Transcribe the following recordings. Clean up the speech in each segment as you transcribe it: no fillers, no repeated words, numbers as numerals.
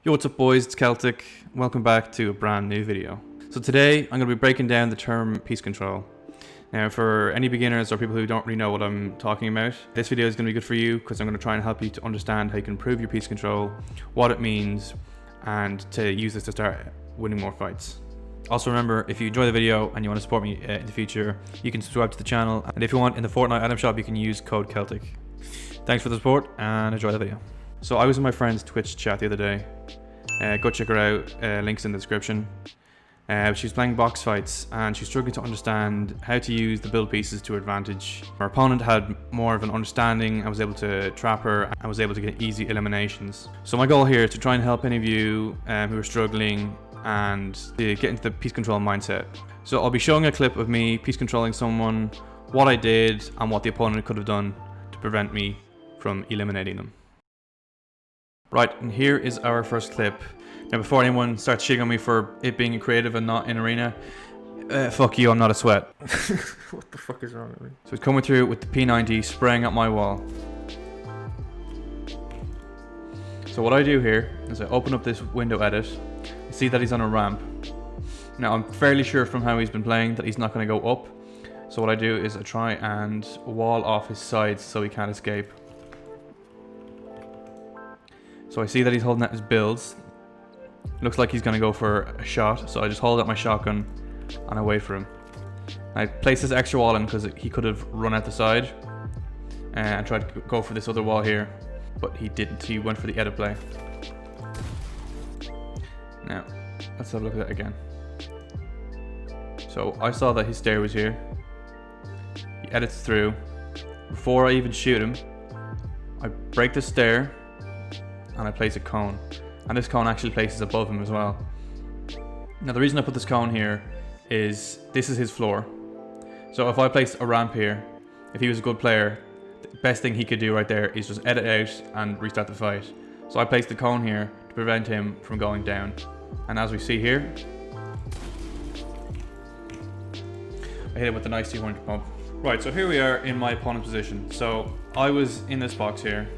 Yo, what's up boys, it's Celtic. Welcome back to a brand new video. So today I'm going to be breaking down the term piece control. Now for any beginners or people who don't really know what I'm talking about, this video is going to be good for you because I'm going to try and help you to understand how you can improve your piece control, what it means, and to use this to start winning more fights. Also remember, if you enjoy the video and you want to support me in the future, you can subscribe to the channel, and if you want, in the Fortnite item shop you can use code Celtic. Thanks for the support and enjoy the video. So I was in my friend's Twitch chat the other day. Go check her out, links in the description. She's playing box fights and she's struggling to understand how to use the build pieces to her advantage. Her opponent had more of an understanding and was able to trap her and was able to get easy eliminations. So my goal here is to try and help any of you who are struggling and to get into the piece control mindset. So I'll be showing a clip of me piece controlling someone, what I did and what the opponent could have done to prevent me from eliminating them. Right, and here is our first clip. Now before anyone starts shitting on me for it being creative and not in arena, fuck you, I'm not a sweat. What the fuck is wrong with me? So he's coming through with the P90 spraying at my wall. So what I do here is I open up this window edit. I see that he's on a ramp. Now I'm fairly sure from how he's been playing that he's not going to go up. So what I do is I try and wall off his sides so he can't escape. So I see that he's holding out his builds. Looks like he's going to go for a shot, so I just hold out my shotgun and I wait for him. I place this extra wall in because he could have run out the side and tried to go for this other wall here, but he didn't. He went for the edit play. Now, let's have a look at it again. So I saw that his stair was here. He edits through. Before I even shoot him, I break the stair and I place a cone. And this cone actually places above him as well. Now the reason I put this cone here is this is his floor. So if I place a ramp here, if he was a good player, the best thing he could do right there is just edit out and restart the fight. So I placed the cone here to prevent him from going down. And as we see here, I hit it with a nice 200 pump. Right, so here we are in my opponent's position. So I was in this box here.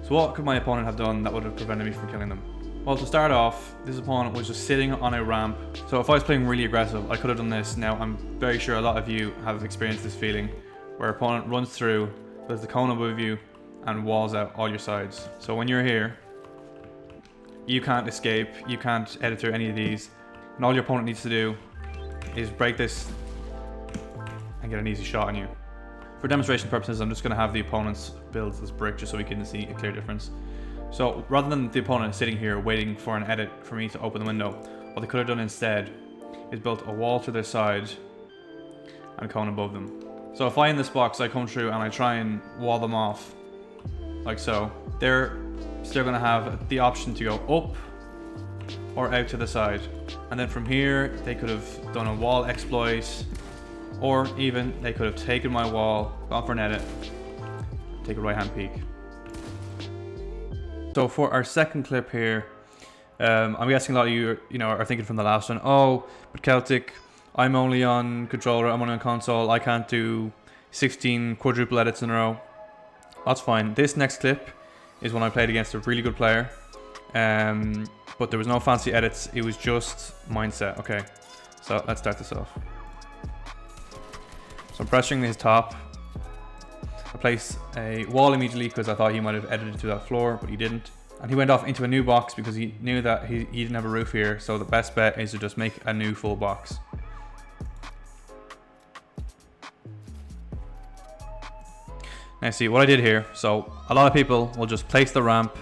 So what could my opponent have done that would have prevented me from killing them? Well, to start off, this opponent was just sitting on a ramp. So if I was playing really aggressive, I could have done this. Now, I'm very sure a lot of you have experienced this feeling where opponent runs through, there's the cone above you, and walls out all your sides. So when you're here, you can't escape, you can't edit through any of these, and all your opponent needs to do is break this and get an easy shot on you. For demonstration purposes, I'm just going to have the opponent's builds as brick just so we can see a clear difference. So rather than the opponent sitting here waiting for an edit for me to open the window, what they could have done instead is built a wall to their side and a cone above them. So if I in this box, I come through and I try and wall them off like so, they're still going to have the option to go up or out to the side. And then from here, they could have done a wall exploit, or even they could have taken my wall, gone for an edit, take a right hand peek. So for our second clip here, I'm guessing a lot of you, are thinking from the last one, oh, but Celtic, I'm only on controller, I'm only on console, I can't do 16 quadruple edits in a row. That's fine. This next clip is when I played against a really good player, but there was no fancy edits, it was just mindset. Okay, so let's start this off. So I'm pressuring his top. I place a wall immediately because I thought he might have edited through that floor, but he didn't. And he went off into a new box because he knew that he didn't have a roof here, so the best bet is to just make a new full box. Now see what I did here, so a lot of people will just place the ramp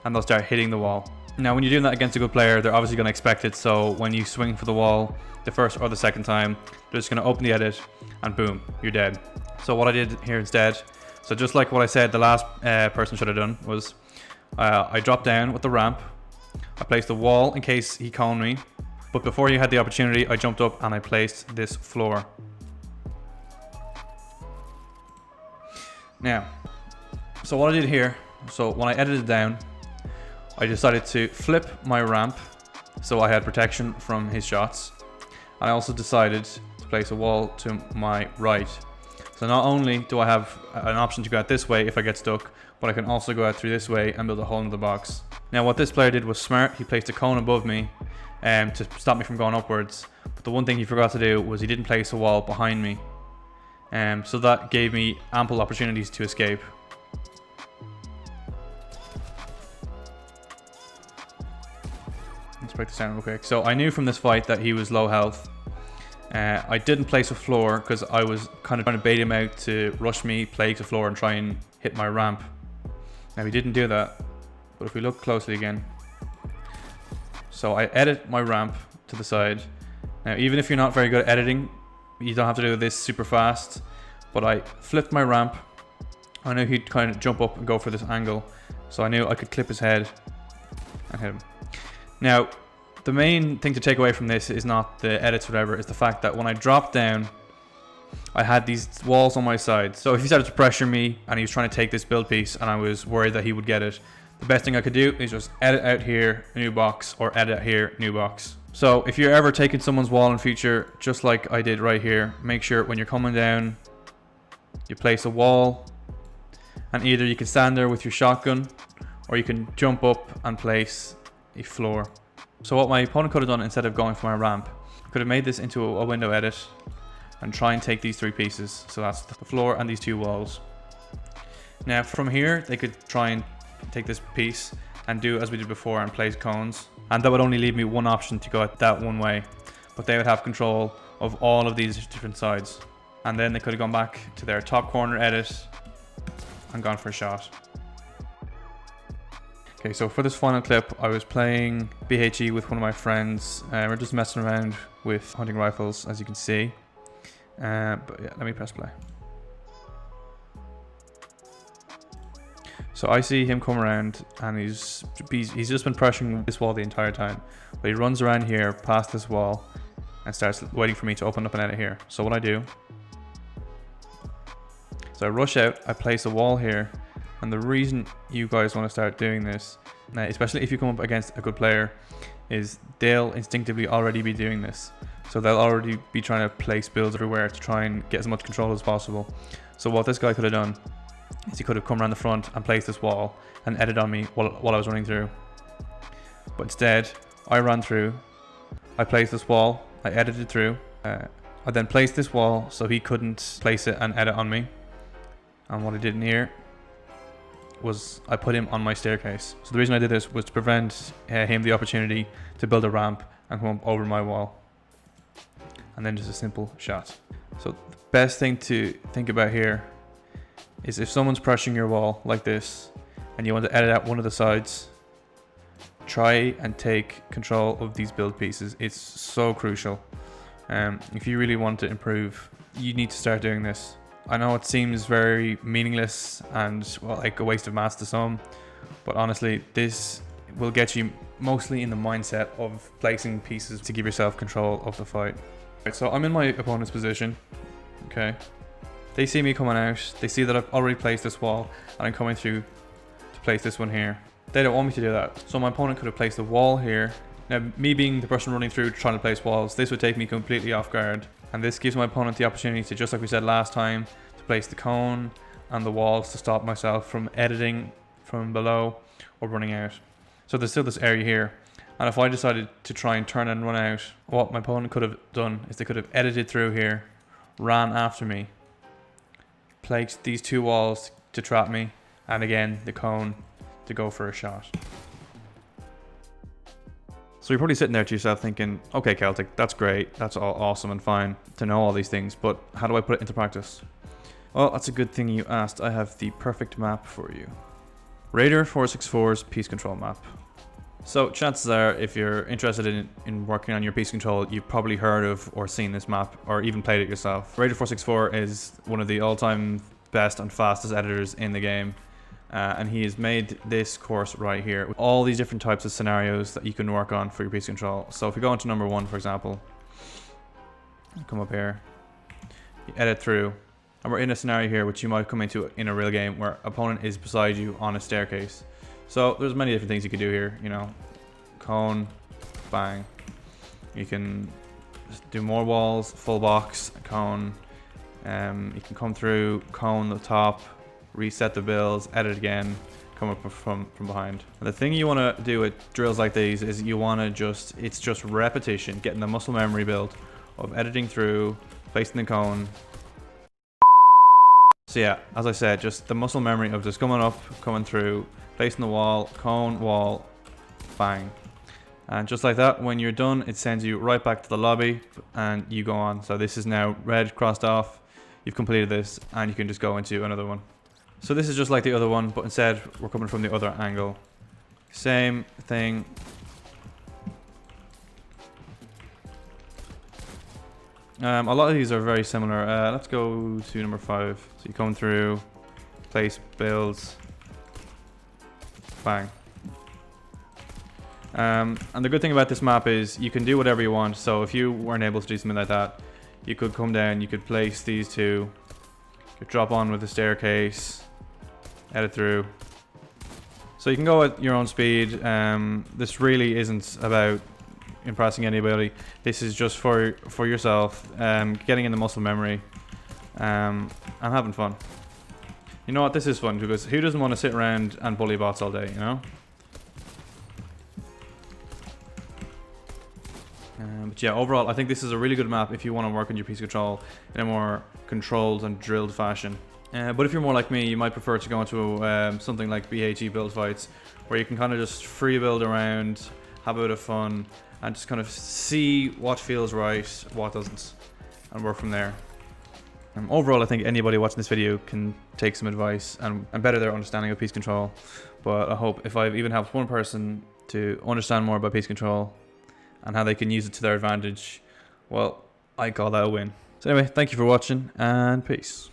and they'll start hitting the wall. Now when you're doing that against a good player, they're obviously going to expect it, so when you swing for the wall the first or the second time, they're just going to open the edit and boom, you're dead. So what I did here instead, so just like what I said the last person should have done, was I dropped down with the ramp, I placed the wall in case he coned me, but before he had the opportunity, I jumped up and I placed this floor. Now, so what I did here, so when I edited down, I decided to flip my ramp so I had protection from his shots. And I also decided to place a wall to my right. So not only do I have an option to go out this way if I get stuck, but I can also go out through this way and build a hole in the box. Now what this player did was smart. He placed a cone above me to stop me from going upwards. But the one thing he forgot to do was he didn't place a wall behind me. So that gave me ample opportunities to escape. Let's break this down real quick. So I knew from this fight that he was low health. I didn't place a floor because I was kind of trying to bait him out to rush me, place a floor and try and hit my ramp. Now he didn't do that, but if we look closely again. So I edit my ramp to the side. Now even if you're not very good at editing, you don't have to do this super fast, but I flipped my ramp. I knew he'd kind of jump up and go for this angle, so I knew I could clip his head and hit him. Now, the main thing to take away from this is not the edits or whatever, it's the fact that when I dropped down, I had these walls on my side. So if he started to pressure me and he was trying to take this build piece and I was worried that he would get it, the best thing I could do is just edit out here, new box, or edit out here, new box. So if you're ever taking someone's wall in future, just like I did right here, make sure when you're coming down, you place a wall, and either you can stand there with your shotgun, or you can jump up and place a floor. So what my opponent could have done instead of going for my ramp, could have made this into a window edit and try and take these three pieces. So that's the floor and these two walls. Now from here, they could try and take this piece and do as we did before and place cones. And that would only leave me one option to go that one way. But they would have control of all of these different sides. And then they could have gone back to their top corner edit and gone for a shot. Okay, so for this final clip, I was playing BHE with one of my friends. We're just messing around with hunting rifles, as you can see. But yeah, let me press play. So I see him come around, and he's just been pressuring this wall the entire time. But he runs around here, past this wall, and starts waiting for me to open up an edit here. So what I do, so I rush out, I place a wall here. And the reason you guys want to start doing this, especially if you come up against a good player, is they'll instinctively already be doing this. So they'll already be trying to place builds everywhere to try and get as much control as possible. So what this guy could have done is he could have come around the front and placed this wall and edit on me while I was running through. But instead, I ran through, I placed this wall, I edited through, I then placed this wall so he couldn't place it and edit on me. And what I did in here was I put him on my staircase. So the reason I did this was to prevent him the opportunity to build a ramp and come up over my wall. And then just a simple shot. So the best thing to think about here is if someone's pressuring your wall like this and you want to edit out one of the sides, try and take control of these build pieces. It's so crucial. If you really want to improve, you need to start doing this. I know it seems very meaningless and well, like a waste of mass to some, but honestly, this will get you mostly in the mindset of placing pieces to give yourself control of the fight. Right, so I'm in my opponent's position, okay? They see me coming out, they see that I've already placed this wall, and I'm coming through to place this one here. They don't want me to do that, so my opponent could have placed a wall here. Now, me being the person running through trying to place walls, this would take me completely off guard. And this gives my opponent the opportunity to, just like we said last time, to place the cone and the walls to stop myself from editing from below or running out. So there's still this area here. And if I decided to try and turn and run out, what my opponent could have done is they could have edited through here, ran after me, placed these two walls to trap me, and again, the cone to go for a shot. So you're probably sitting there to yourself thinking, okay, Celtic, that's great. That's all awesome and fine to know all these things, but how do I put it into practice? Well, that's a good thing you asked. I have the perfect map for you. Raider 464's Peace Control map. So chances are, if you're interested in working on your peace control, you've probably heard of or seen this map or even played it yourself. Raider 464 is one of the all-time best and fastest editors in the game. And he has made this course right here with all these different types of scenarios that you can work on for your peace control. So if we go into number 1, for example, come up here, you edit through, and we're in a scenario here which you might come into in a real game where opponent is beside you on a staircase. So there's many different things you can do here, you know, cone, bang. You can just do more walls, full box, cone. You can come through, cone the top, reset the builds, edit again, come up from behind. And the thing you want to do with drills like these is you want to it's just repetition, getting the muscle memory build of editing through, placing the cone. So yeah, as I said, just the muscle memory of just coming up, coming through, placing the wall, cone, wall, bang. And just like that, when you're done, it sends you right back to the lobby and you go on. So this is now red crossed off. You've completed this and you can just go into another one. So this is just like the other one, but instead we're coming from the other angle. Same thing. A lot of these are very similar. Let's go to number 5. So you come through, place, builds, bang. And the good thing about this map is you can do whatever you want. So if you weren't able to do something like that, you could come down, you could place these two, you could drop on with the staircase, edit through. So you can go at your own speed. This really isn't about impressing anybody. This is just for yourself, getting in the muscle memory, and having fun. You know what, this is fun because who doesn't want to sit around and bully bots all day, you know? But yeah, overall I think this is a really good map if you want to work on your piece of control in a more controlled and drilled fashion. But if you're more like me, you might prefer to go into something like BHE build fights, where you can kind of just free build around, have a bit of fun, and just kind of see what feels right, what doesn't, and work from there. Overall, I think anybody watching this video can take some advice and better their understanding of piece control. But I hope if I've even helped one person to understand more about piece control and how they can use it to their advantage, well, I call that a win. So anyway, thank you for watching, and peace.